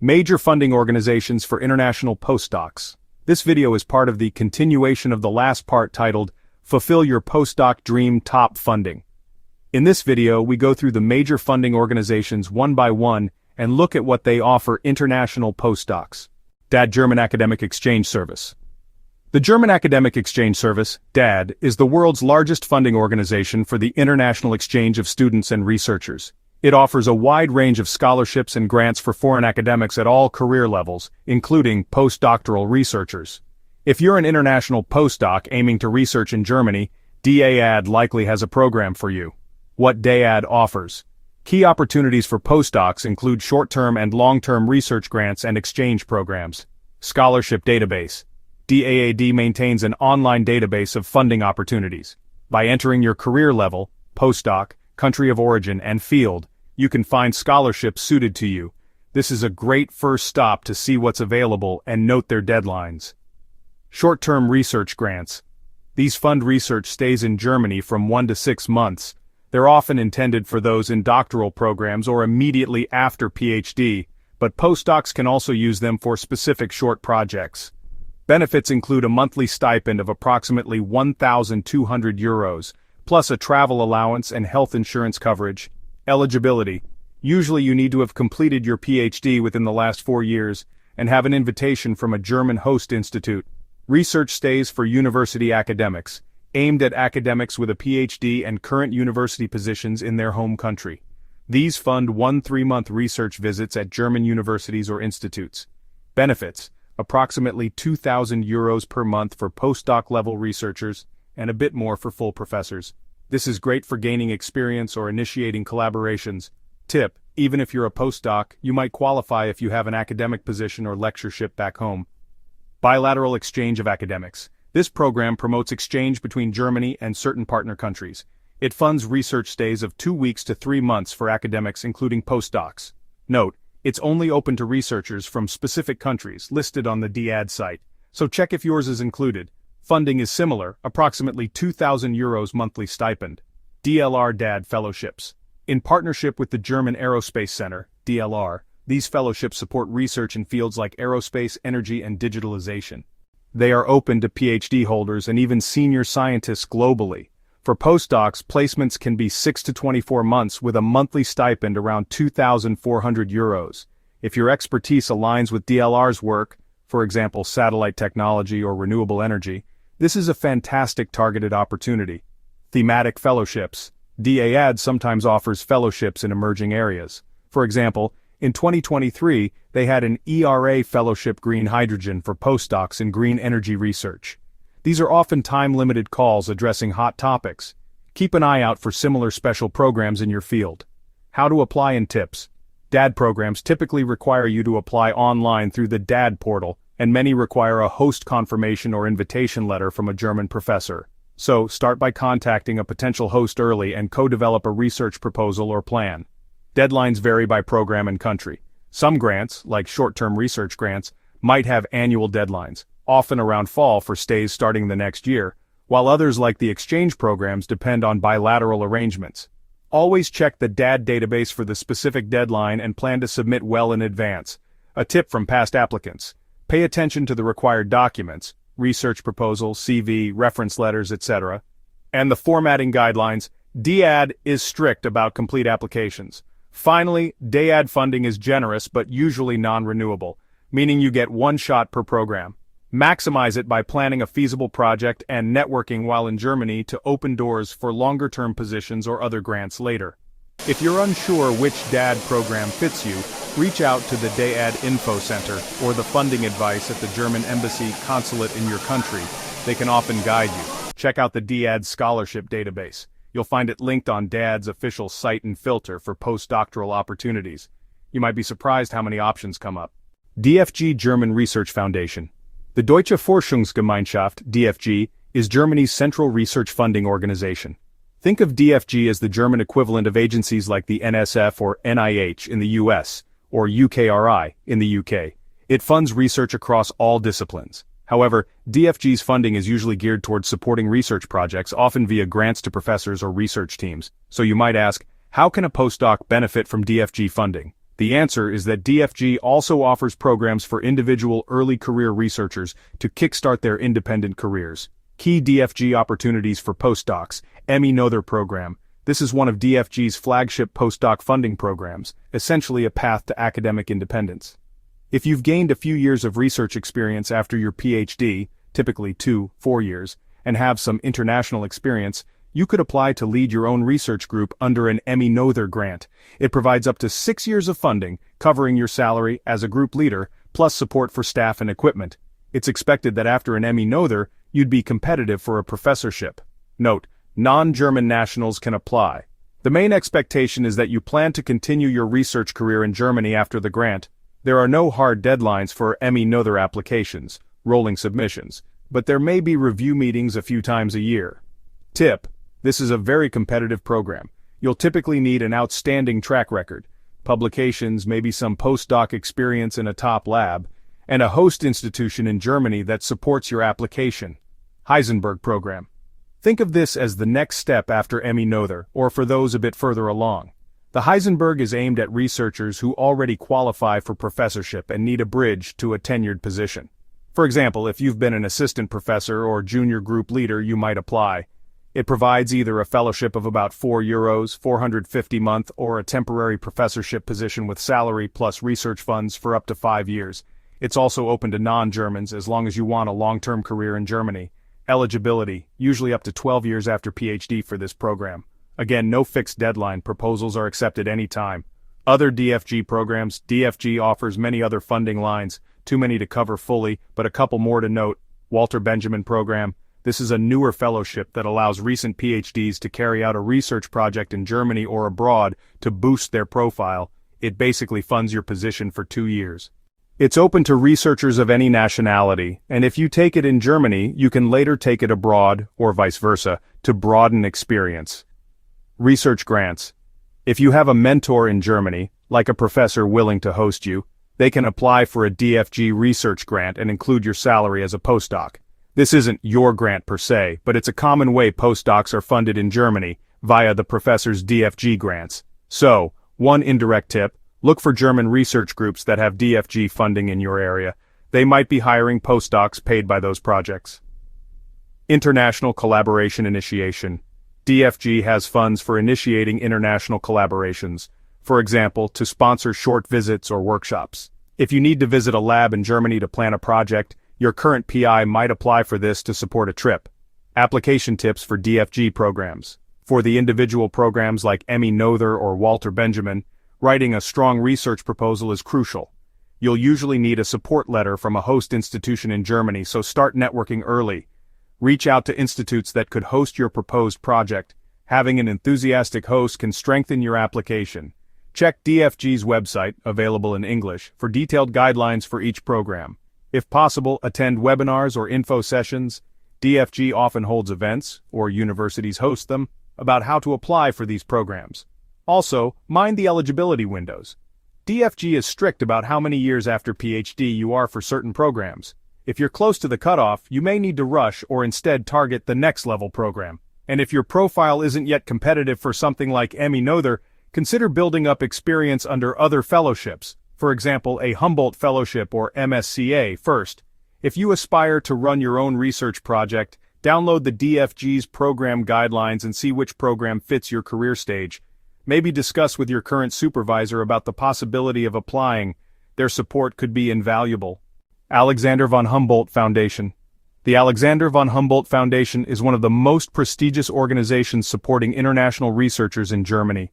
Major funding organizations for international postdocs. This video is part of the continuation of the last part titled, Fulfill Your Postdoc Dream Top Funding. In this video, we go through the major funding organizations one by one and look at what they offer international postdocs. DAAD German Academic Exchange Service. The German Academic Exchange Service, DAAD, is the world's largest funding organization for the international exchange of students and researchers. It offers a wide range of scholarships and grants for foreign academics at all career levels, including postdoctoral researchers. If you're an international postdoc aiming to research in Germany, DAAD likely has a program for you. What DAAD offers. Key opportunities for postdocs include short-term and long-term research grants and exchange programs. Scholarship database. DAAD maintains an online database of funding opportunities. By entering your career level, postdoc, country of origin, and field, you can find scholarships suited to you. This is a great first stop to see what's available and note their deadlines. Short-term research grants. These fund research stays in Germany from 1 to 6 months. They're often intended for those in doctoral programs or immediately after PhD, but postdocs can also use them for specific short projects. Benefits include a monthly stipend of approximately €1,200, plus a travel allowance and health insurance coverage. Eligibility. Usually you need to have completed your PhD within the last 4 years and have an invitation from a German host institute. Research stays for university academics, aimed at academics with a PhD and current university positions in their home country. These fund 1 3-month research visits at German universities or institutes. Benefits. Approximately €2,000 per month for postdoc-level researchers, and a bit more for full professors. This is great for gaining experience or initiating collaborations. Tip: even if you're a postdoc, you might qualify if you have an academic position or lectureship back home. Bilateral exchange of academics. This program promotes exchange between Germany and certain partner countries. It funds research stays of 2 weeks to 3 months for academics including postdocs. Note: it's only open to researchers from specific countries listed on the DAAD site, so check if yours is included. Funding is similar, approximately €2,000 monthly stipend. DLR DAAD Fellowships. In partnership with the German Aerospace Center, DLR, these fellowships support research in fields like aerospace, energy, and digitalization. They are open to PhD holders and even senior scientists globally. For postdocs, placements can be 6 to 24 months with a monthly stipend around €2,400. If your expertise aligns with DLR's work, for example satellite technology or renewable energy, this is a fantastic targeted opportunity. Thematic fellowships. DAAD sometimes offers fellowships in emerging areas. For example, in 2023, they had an ERA Fellowship Green Hydrogen for postdocs in green energy research. These are often time-limited calls addressing hot topics. Keep an eye out for similar special programs in your field. How to apply and tips. DAAD programs typically require you to apply online through the DAAD portal, and many require a host confirmation or invitation letter from a German professor. So, start by contacting a potential host early and co-develop a research proposal or plan. Deadlines vary by program and country. Some grants, like short-term research grants, might have annual deadlines, often around fall for stays starting the next year, while others like the exchange programs depend on bilateral arrangements. Always check the DAAD database for the specific deadline and plan to submit well in advance. A tip from past applicants. Pay attention to the required documents, research proposal, CV, reference letters, etc. And the formatting guidelines. DAAD is strict about complete applications. Finally, DAAD funding is generous but usually non-renewable, meaning you get one shot per program. Maximize it by planning a feasible project and networking while in Germany to open doors for longer-term positions or other grants later. If you're unsure which DAAD program fits you, reach out to the DAAD Info Center or the funding advice at the German Embassy Consulate in your country. They can often guide you. Check out the DAAD Scholarship Database. You'll find it linked on DAAD's official site and filter for postdoctoral opportunities. You might be surprised how many options come up. DFG German Research Foundation. The Deutsche Forschungsgemeinschaft, DFG, is Germany's central research funding organization. Think of DFG as the German equivalent of agencies like the NSF or NIH in the US, or UKRI in the UK. It funds research across all disciplines. However, DFG's funding is usually geared towards supporting research projects, often via grants to professors or research teams. So you might ask, how can a postdoc benefit from DFG funding? The answer is that DFG also offers programs for individual early career researchers to kickstart their independent careers. Key DFG opportunities for postdocs, Emmy Noether program. This is one of DFG's flagship postdoc funding programs, essentially a path to academic independence. If you've gained a few years of research experience after your PhD, typically 2-4 years, and have some international experience, you could apply to lead your own research group under an Emmy Noether grant. It provides up to 6 years of funding, covering your salary as a group leader, plus support for staff and equipment. It's expected that after an Emmy Noether, you'd be competitive for a professorship. Note, non-German nationals can apply. The main expectation is that you plan to continue your research career in Germany after the grant. There are no hard deadlines for Emmy Noether applications, rolling submissions, but there may be review meetings a few times a year. Tip: this is a very competitive program. You'll typically need an outstanding track record, publications, maybe some postdoc experience in a top lab, and a host institution in Germany that supports your application. Heisenberg program. Think of this as the next step after Emmy Noether, or for those a bit further along. The Heisenberg is aimed at researchers who already qualify for professorship and need a bridge to a tenured position. For example, if you've been an assistant professor or junior group leader, you might apply. It provides either a fellowship of about €4, 450 a month, or a temporary professorship position with salary plus research funds for up to 5 years. It's also open to non-Germans as long as you want a long-term career in Germany. Eligibility, usually up to 12 years after PhD for this program. Again, no fixed deadline, proposals are accepted anytime. Other DFG programs, DFG offers many other funding lines, too many to cover fully, but a couple more to note. Walter Benjamin program. This is a newer fellowship that allows recent PhDs to carry out a research project in Germany or abroad to boost their profile. It basically funds your position for 2 years. It's open to researchers of any nationality, and if you take it in Germany, you can later take it abroad, or vice versa, to broaden experience. Research grants. If you have a mentor in Germany, like a professor willing to host you, they can apply for a DFG research grant and include your salary as a postdoc. This isn't your grant per se, but it's a common way postdocs are funded in Germany, via the professor's DFG grants. So, one indirect tip, look for German research groups that have DFG funding in your area. They might be hiring postdocs paid by those projects. International collaboration initiation. DFG has funds for initiating international collaborations, for example, to sponsor short visits or workshops. If you need to visit a lab in Germany to plan a project, your current PI might apply for this to support a trip. Application tips for DFG programs. For the individual programs like Emmy Noether or Walter Benjamin, writing a strong research proposal is crucial. You'll usually need a support letter from a host institution in Germany, so start networking early. Reach out to institutes that could host your proposed project. Having an enthusiastic host can strengthen your application. Check DFG's website, available in English, for detailed guidelines for each program. If possible, attend webinars or info sessions. DFG often holds events, or universities host them, about how to apply for these programs. Also, mind the eligibility windows. DFG is strict about how many years after PhD you are for certain programs. If you're close to the cutoff, you may need to rush or instead target the next level program. And if your profile isn't yet competitive for something like Emmy Noether, consider building up experience under other fellowships, for example a Humboldt Fellowship or MSCA first. If you aspire to run your own research project, download the DFG's program guidelines and see which program fits your career stage. Maybe discuss with your current supervisor about the possibility of applying. Their support could be invaluable. Alexander von Humboldt Foundation. The Alexander von Humboldt Foundation is one of the most prestigious organizations supporting international researchers in Germany.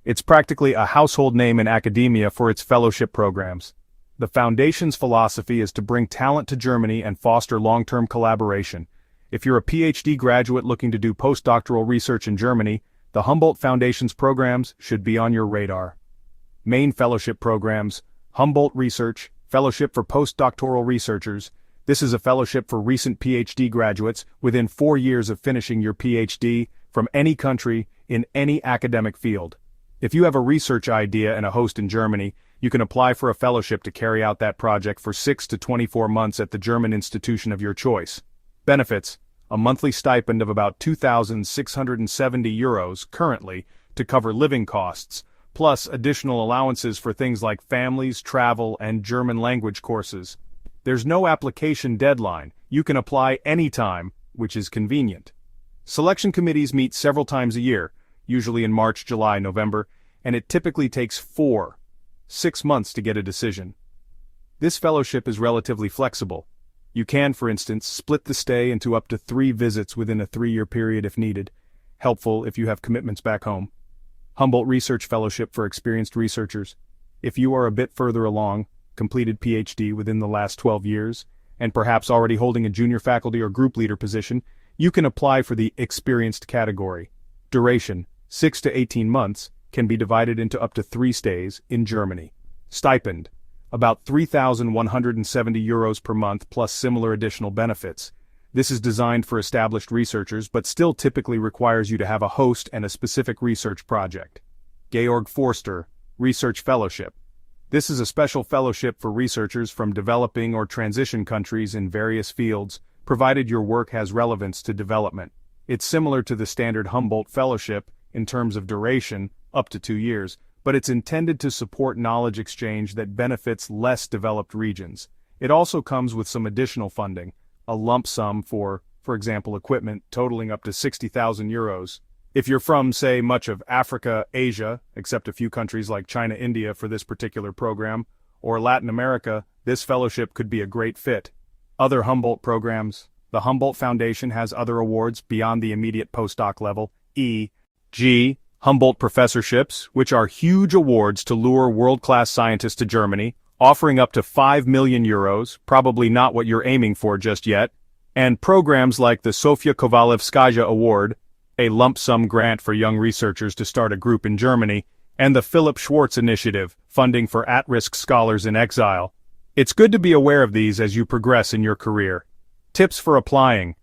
It's practically a household name in academia for its fellowship programs. The foundation's philosophy is to bring talent to Germany and foster long-term collaboration. If you're a PhD graduate looking to do postdoctoral research in Germany, the Humboldt Foundation's programs should be on your radar. Main fellowship programs: Humboldt Research, Fellowship for Postdoctoral Researchers. This is a fellowship for recent PhD graduates within 4 years of finishing your PhD from any country in any academic field. If you have a research idea and a host in Germany, you can apply for a fellowship to carry out that project for 6 to 24 months at the German institution of your choice. Benefits: a monthly stipend of about €2,670 currently to cover living costs, plus additional allowances for things like families, travel, and German language courses. There's no application deadline. You can apply anytime, which is convenient. Selection committees meet several times a year, usually in March, July, November, and it typically takes 4-6 months to get a decision. This fellowship is relatively flexible. You can, for instance, split the stay into up to 3 visits within a 3-year period if needed, helpful if you have commitments back home. Humboldt Research Fellowship for experienced researchers. If you are a bit further along, completed PhD within the last 12 years, and perhaps already holding a junior faculty or group leader position, you can apply for the experienced category. Duration, 6 to 18 months, can be divided into up to 3 stays in Germany. Stipend, about €3,170 per month plus similar additional benefits. This is designed for established researchers but still typically requires you to have a host and a specific research project. Georg Forster Research Fellowship. This is a special fellowship for researchers from developing or transition countries in various fields, provided your work has relevance to development. It's similar to the standard Humboldt Fellowship in terms of duration, up to 2 years, but it's intended to support knowledge exchange that benefits less developed regions. It also comes with some additional funding, a lump sum for example, equipment totaling up to €60,000. If you're from, say, much of Africa, Asia, except a few countries like China, India for this particular program, or Latin America, this fellowship could be a great fit. Other Humboldt programs. The Humboldt Foundation has other awards beyond the immediate postdoc level, e.g., Humboldt Professorships, which are huge awards to lure world-class scientists to Germany, offering up to €5 million, probably not what you're aiming for just yet, and programs like the Sofia Kovalevskaya Award, a lump sum grant for young researchers to start a group in Germany, and the Philip Schwartz Initiative, funding for at-risk scholars in exile. It's good to be aware of these as you progress in your career. Tips for applying.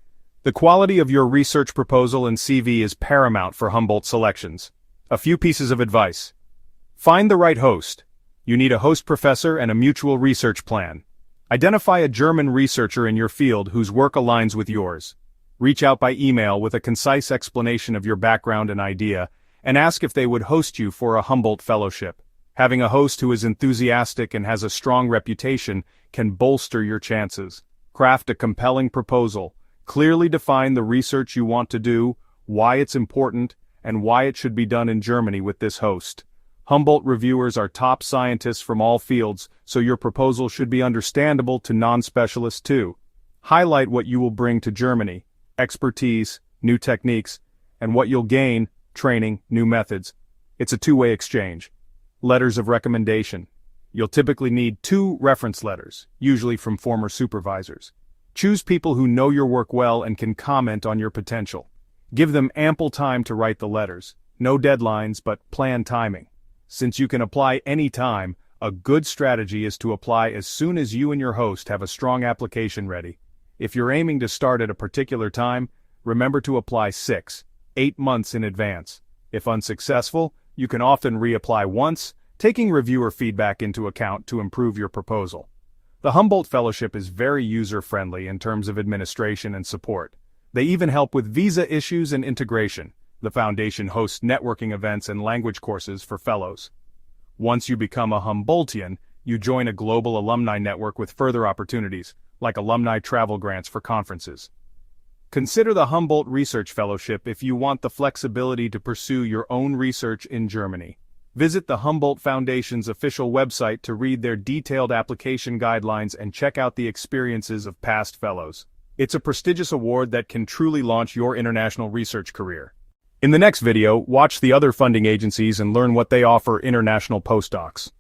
The quality of your research proposal and CV is paramount for Humboldt selections. A few pieces of advice. Find the right host. You need a host professor and a mutual research plan. Identify a German researcher in your field whose work aligns with yours. Reach out by email with a concise explanation of your background and idea, and ask if they would host you for a Humboldt Fellowship. Having a host who is enthusiastic and has a strong reputation can bolster your chances. Craft a compelling proposal. Clearly define the research you want to do, why it's important, and why it should be done in Germany with this host. Humboldt reviewers are top scientists from all fields, so your proposal should be understandable to non-specialists too. Highlight what you will bring to Germany, expertise, new techniques, and what you'll gain, training, new methods. It's a two-way exchange. Letters of recommendation. You'll typically need 2 reference letters, usually from former supervisors. Choose people who know your work well and can comment on your potential. Give them ample time to write the letters. No deadlines, but plan timing. Since you can apply any time, a good strategy is to apply as soon as you and your host have a strong application ready. If you're aiming to start at a particular time, remember to apply 6-8 months in advance. If unsuccessful, you can often reapply once, taking reviewer feedback into account to improve your proposal. The Humboldt Fellowship is very user-friendly in terms of administration and support. They even help with visa issues and integration. The foundation hosts networking events and language courses for fellows. Once you become a Humboldtian, you join a global alumni network with further opportunities, like alumni travel grants for conferences. Consider the Humboldt Research Fellowship if you want the flexibility to pursue your own research in Germany. Visit the Humboldt Foundation's official website to read their detailed application guidelines and check out the experiences of past fellows. It's a prestigious award that can truly launch your international research career. In the next video, watch the other funding agencies and learn what they offer international postdocs.